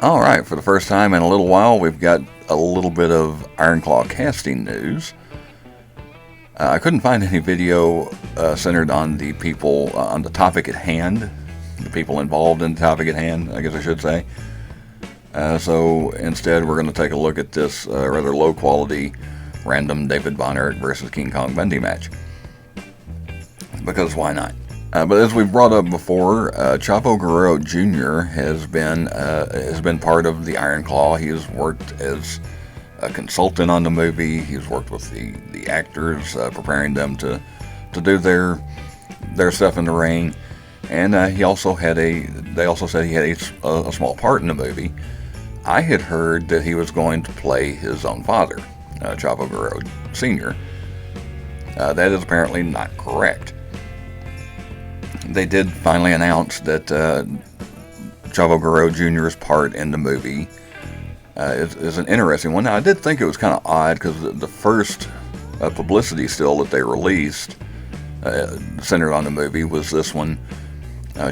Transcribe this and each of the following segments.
All right, for the first time in a little while, we've got a little bit of Iron Claw casting news. I couldn't find any video centered on the people, on the topic at hand, the people involved in the topic at hand, I guess I should say. So instead, we're going to take a look at this rather low-quality random David Von Erich versus King Kong Bundy match. Because why not? But as we've brought up before, Chavo Guerrero Jr. has been part of the Iron Claw. He has worked as a consultant on the movie. He's worked with the actors, preparing them to do their stuff in the ring. And they also said he had a small part in the movie. I had heard that he was going to play his own father, Chavo Guerrero Sr. That is apparently not correct. They did finally announce that Chavo Guerrero Jr.'s part in the movie is an interesting one. Now, I did think it was kind of odd because the first publicity still that they released centered on the movie was this one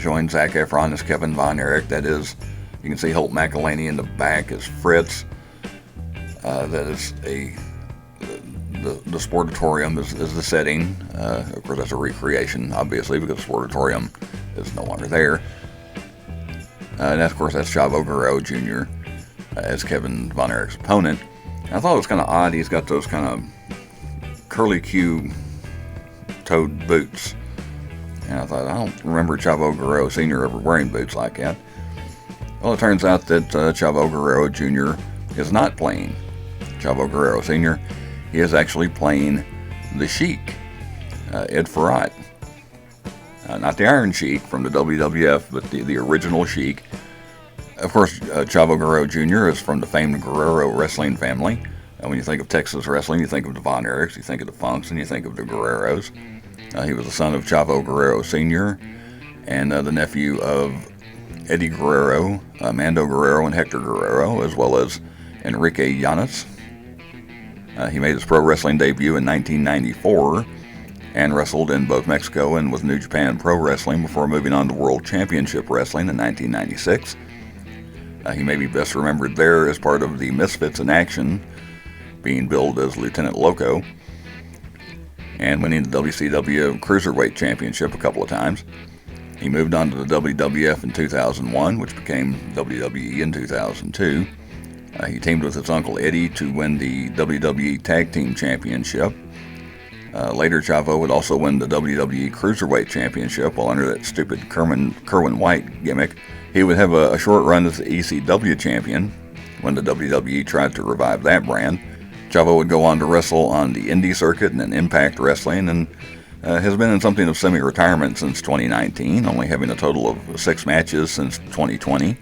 showing Zac Efron as Kevin Von Erich. That is, you can see Holt McElhaney in the back as Fritz. That is the Sportatorium is the setting. Of course, that's a recreation, obviously, because the Sportatorium is no longer there. And of course, that's Chavo Guerrero Jr. As Kevin Von Erich's opponent. And I thought it was kind of odd. He's got those kind of curly Q toed boots. And I thought, I don't remember Chavo Guerrero Sr. ever wearing boots like that. Well, it turns out that Chavo Guerrero Jr. is not playing Chavo Guerrero Sr. He is actually playing the Sheik, Ed Farrat. Not the Iron Sheik from the WWF, but the original Sheik. Of course, Chavo Guerrero Jr. is from the famed Guerrero wrestling family. When you think of Texas wrestling, you think of the Von Erichs, you think of the Funks, and you think of the Guerreros. He was the son of Chavo Guerrero Sr. and the nephew of Eddie Guerrero, Mando Guerrero, and Hector Guerrero, as well as Enrique Llanes. He made his pro wrestling debut in 1994 and wrestled in both Mexico and with New Japan Pro Wrestling before moving on to World Championship Wrestling in 1996. He may be best remembered there as part of the Misfits in Action, being billed as Lieutenant Loco, and winning the WCW Cruiserweight Championship a couple of times. He moved on to the WWF in 2001, which became WWE in 2002. He teamed with his uncle Eddie to win the WWE Tag Team Championship. Later, Chavo would also win the WWE Cruiserweight Championship while under that stupid Kerwin White gimmick. He would have a short run as the ECW champion when the WWE tried to revive that brand. Chavo would go on to wrestle on the Indy circuit and in Impact Wrestling, and has been in something of semi-retirement since 2019, only having a total of 6 matches since 2020.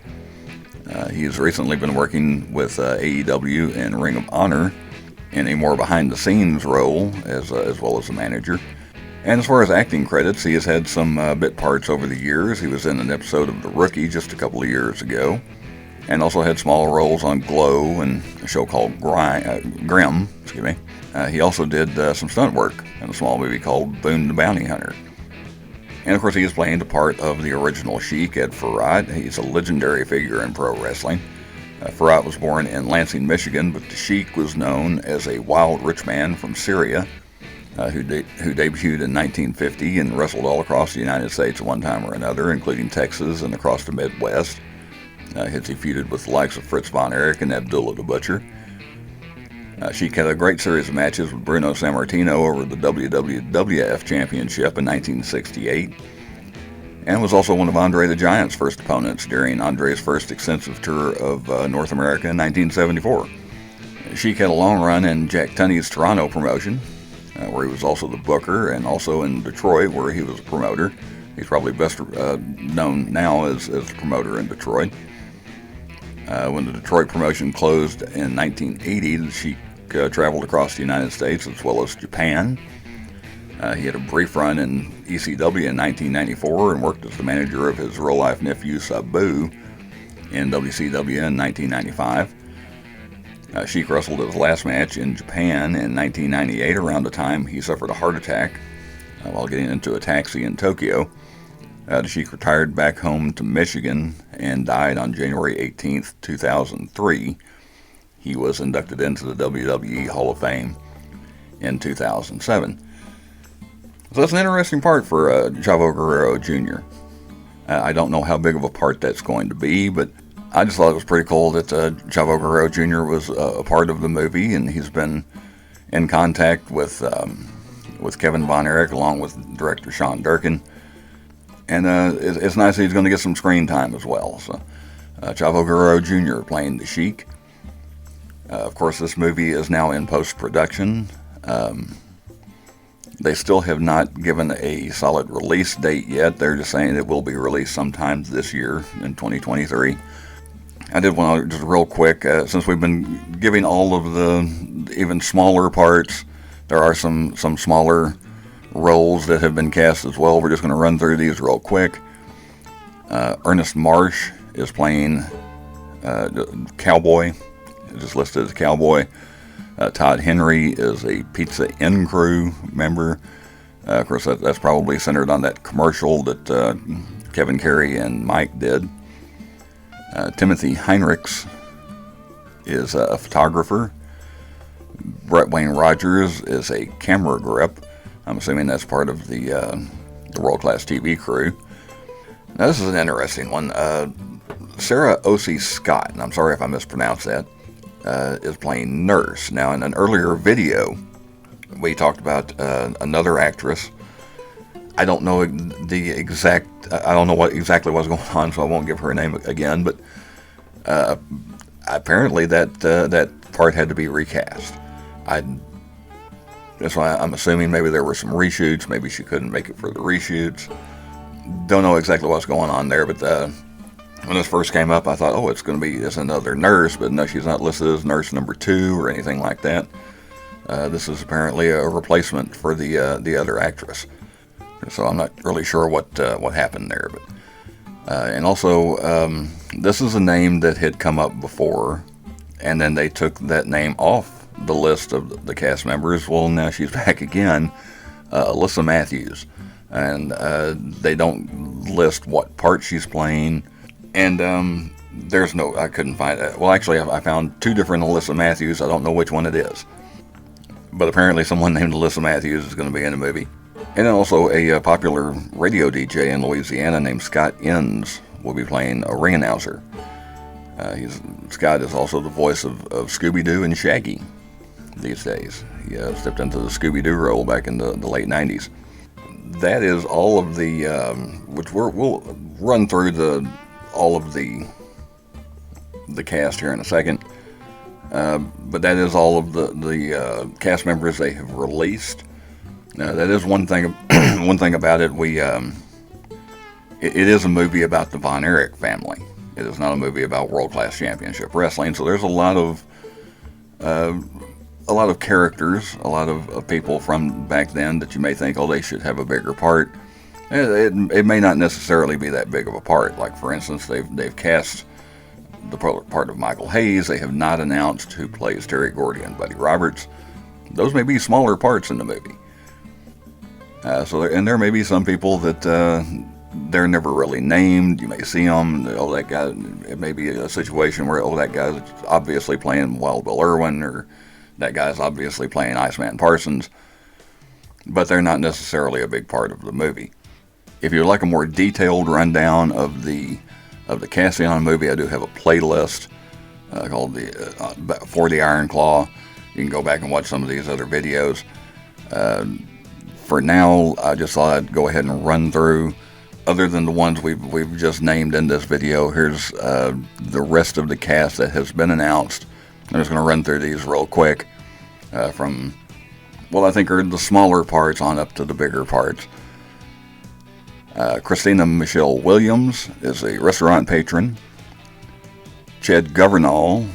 He has recently been working with AEW and Ring of Honor in a more behind-the-scenes role as well as a manager. And as far as acting credits, he has had some bit parts over the years. He was in an episode of The Rookie just a couple of years ago, and also had small roles on Glow and a show called Grimm. He also did some stunt work in a small movie called Boone the Bounty Hunter. And of course, he is playing the part of the original Sheik, Ed Farrat. He's a legendary figure in pro wrestling. Farrat was born in Lansing, Michigan, but the Sheik was known as a wild rich man from Syria who debuted in 1950 and wrestled all across the United States at one time or another, including Texas and across the Midwest. He feuded with the likes of Fritz Von Erich and Abdullah the Butcher. Sheik had a great series of matches with Bruno Sammartino over the WWF Championship in 1968, and was also one of Andre the Giant's first opponents during Andre's first extensive tour of North America in 1974. Sheik had a long run in Jack Tunney's Toronto promotion, where he was also the booker, and also in Detroit, where he was a promoter. He's probably best known now as the promoter in Detroit. When the Detroit promotion closed in 1980, the Sheik traveled across the United States as well as Japan. He had a brief run in ECW in 1994 and worked as the manager of his real-life nephew Sabu in WCW in 1995. Sheik wrestled his last match in Japan in 1998 around the time he suffered a heart attack while getting into a taxi in Tokyo. The Sheik retired back home to Michigan and died on January 18th, 2003. He was inducted into the WWE Hall of Fame in 2007. So that's an interesting part for Chavo Guerrero Jr. I don't know how big of a part that's going to be, but I just thought it was pretty cool that Chavo Guerrero Jr. was a part of the movie, and he's been in contact with Kevin Von Erich along with director Sean Durkin. And it's nice that he's going to get some screen time as well. So, Chavo Guerrero Jr. playing the Sheik. Of course, this movie is now in post-production. They still have not given a solid release date yet. They're just saying it will be released sometime this year in 2023. I did want to just real quick, since we've been giving all of the even smaller parts, there are some smaller roles that have been cast as well. We're just going to run through these real quick. Ernest Marsh is playing Cowboy, just listed as Cowboy. Todd Henry is a Pizza Inn crew member. Of course, that's probably centered on that commercial that Kevin Carey and Mike did. Timothy Heinrichs is a photographer. Brett Wayne Rogers is a camera grip. I'm assuming that's part of the World Class TV crew. Now, this is an interesting one. Sarah O.C. Scott, and I'm sorry if I mispronounced that, is playing Nurse. Now, in an earlier video, we talked about another actress. I don't know I don't know what exactly was going on, so I won't give her name again, but apparently that part had to be recast. That's why I'm assuming maybe there were some reshoots. Maybe she couldn't make it for the reshoots. Don't know exactly what's going on there, but when this first came up, I thought, oh, it's going to be just another nurse, but no, she's not listed as nurse number 2 or anything like that. This is apparently a replacement for the other actress. So I'm not really sure what happened there, but and also this is a name that had come up before, and then they took that name off the list of the cast members. Well, now she's back again, Alyssa Matthews, and they don't list what part she's playing, and I couldn't find it. Well, actually, I found 2 different Alyssa Matthews. I don't know which one it is, but apparently someone named Alyssa Matthews is going to be in the movie. And then also a popular radio DJ in Louisiana named Scott Inns will be playing a ring announcer. Scott is also the voice of Scooby-Doo and Shaggy these days. He stepped into the Scooby-Doo role back in the late 90s. That is all of the, which we'll run through all of the cast here in a second. But that is all of the cast members they have released. That is one thing. One thing about it, it is a movie about the Von Erich family. It is not a movie about World Class Championship Wrestling. So there's a lot of characters, a lot of people from back then that you may think, oh, they should have a bigger part. It may not necessarily be that big of a part. Like, for instance, they've cast the part of Michael Hayes. They have not announced who plays Terry Gordy and Buddy Roberts. Those may be smaller parts in the movie. There may be some people that they're never really named. You may see them. Oh, that guy. It may be a situation where, oh, that guy's obviously playing Wild Bill Irwin, or that guy's obviously playing Iceman Parsons. But they're not necessarily a big part of the movie. If you'd like a more detailed rundown of the casting on the movie, I do have a playlist called For the Iron Claw. You can go back and watch some of these other videos. For now, I just thought I'd go ahead and run through. Other than the ones we've just named in this video, here's the rest of the cast that has been announced. I'm just going to run through these real quick from, I think are the smaller parts on up to the bigger parts. Christina Michelle Williams is a restaurant patron. Ched Governal,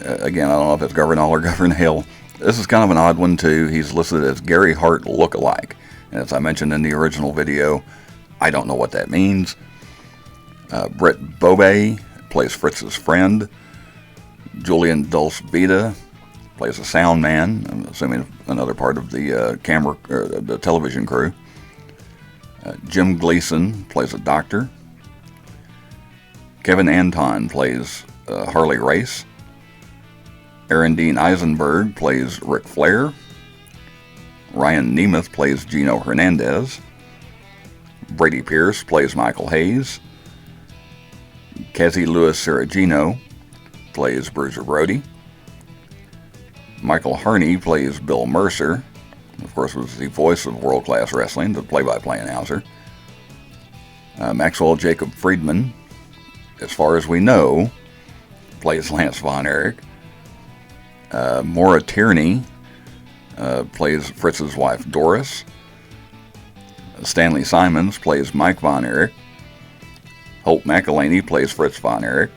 again, I don't know if it's Governal or Governale. This is kind of an odd one too. He's listed as Gary Hart lookalike. And as I mentioned in the original video, I don't know what that means. Brett Bobay plays Fritz's friend. Julian Dulce Vita plays a sound man. I'm assuming another part of the the television crew. Jim Gleason plays a doctor. Kevin Anton plays Harley Race. Aaron Dean Eisenberg plays Ric Flair. Ryan Nemeth plays Gino Hernandez. Brady Pierce plays Michael Hayes. Cassie Lewis Saragino plays Bruiser Brody. Michael Harney plays Bill Mercer. Of course, was the voice of World Class Wrestling, the play-by-play announcer. Maxwell Jacob Friedman, as far as we know, plays Lance Von Erich. Maura Tierney plays Fritz's wife Doris. Stanley Simons plays Mike Von Erich. Holt McElhaney plays Fritz Von Erich.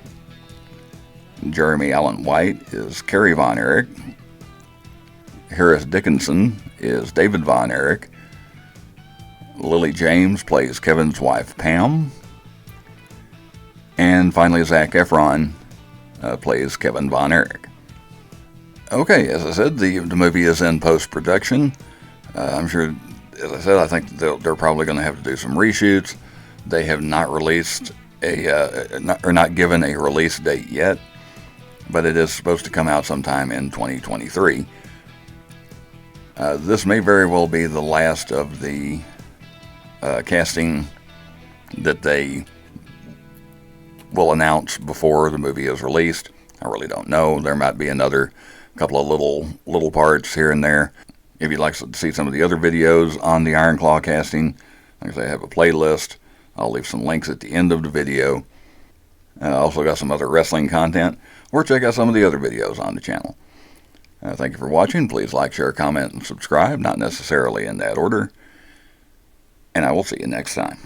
Jeremy Allen White is Kerry Von Erich. Harris Dickinson is David Von Erich. Lily James plays Kevin's wife Pam. And finally, Zac Efron plays Kevin Von Erich. Okay, as I said, the movie is in post-production. I'm sure, as I said, I think they're probably going to have to do some reshoots. They have not released not given a release date yet, but it is supposed to come out sometime in 2023. This may very well be the last of the casting that they will announce before the movie is released. I really don't know. There might be another couple of little parts here and there. If you'd like to see some of the other videos on the Iron Claw casting, like I say, I have a playlist. I'll leave some links at the end of the video. I also got some other wrestling content, or check out some of the other videos on the channel. Thank you for watching. Please like, share, comment, and subscribe, not necessarily in that order. And I will see you next time.